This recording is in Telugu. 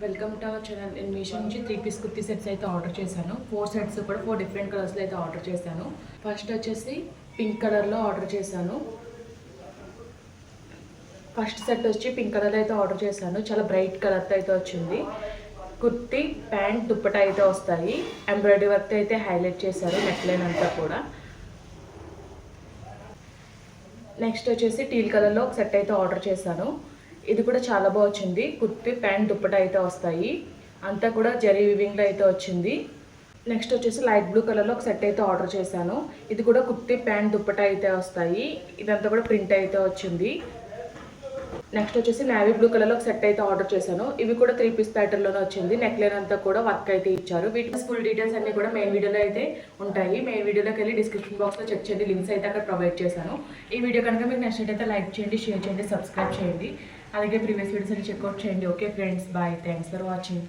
Welcome to our channel. నేను మీషో నుంచి 3 పీస్ కుర్తీ సెట్స్ అయితే ఆర్డర్ చేశాను. 4 సెట్స్ కూడా 4 డిఫరెంట్ కలర్స్లో అయితే ఆర్డర్ చేశాను. ఫస్ట్ వచ్చేసి పింక్ కలర్లో ఆర్డర్ చేశాను. ఫస్ట్ సెట్ వచ్చి పింక్ కలర్లో అయితే ఆర్డర్ చేశాను. చాలా బ్రైట్ కలర్తో అయితే వచ్చింది. కుర్తీ ప్యాంట్ దుప్పటా అయితే వస్తాయి. ఎంబ్రాయిడరీ వర్క్ అయితే హైలైట్ చేశారు నెక్ లైన్ అంతా కూడా. నెక్స్ట్ వచ్చేసి టీల్ కలర్లో ఒక సెట్ అయితే ఆర్డర్ చేశాను. ఇది కూడా చాలా బాగా వచ్చింది. కుర్తీ ప్యాంట్ దుప్పటా అయితే వస్తాయి. అంతా కూడా జరీ వివింగ్లో అయితే వచ్చింది. నెక్స్ట్ వచ్చేసి లైట్ బ్లూ కలర్లో ఒక సెట్ అయితే ఆర్డర్ చేశాను. ఇది కూడా కుర్తీ ప్యాంట్ దుప్పటా అయితే వస్తాయి. ఇదంతా కూడా ప్రింట్ అయితే వచ్చింది. నెక్స్ట్ వచ్చేసి నేవీ బ్లూ కలర్లో ఒక సెట్ అయితే ఆర్డర్ చేశాను. ఇవి కూడా 3 పీస్ ప్యాటర్న్లోనే వచ్చింది. నెక్ లైన్ అంతా కూడా వర్క్ అయితే ఇచ్చారు. వీటి ఫుల్ డీటెయిల్స్ అన్ని కూడా మెయిన్ వీడియోలో అయితే ఉంటాయి. మెయిన్ వీడియోలోకి వెళ్ళి డిస్క్రిప్షన్ బాక్స్లో చెక్ చేయండి. లింక్స్ అయితే అక్కడ ప్రొవైడ్ చేశాను. ఈ వీడియో కనుక మీకు నచ్చినట్టయితే లైక్ చేయండి, షేర్ చేయండి, సబ్స్క్రైబ్ చేయండి. అలాగే ప్రీవియస్ వీడియోస్ అని చెక్అవుట్ చేయండి. Okay friends, bye. Thanks for watching.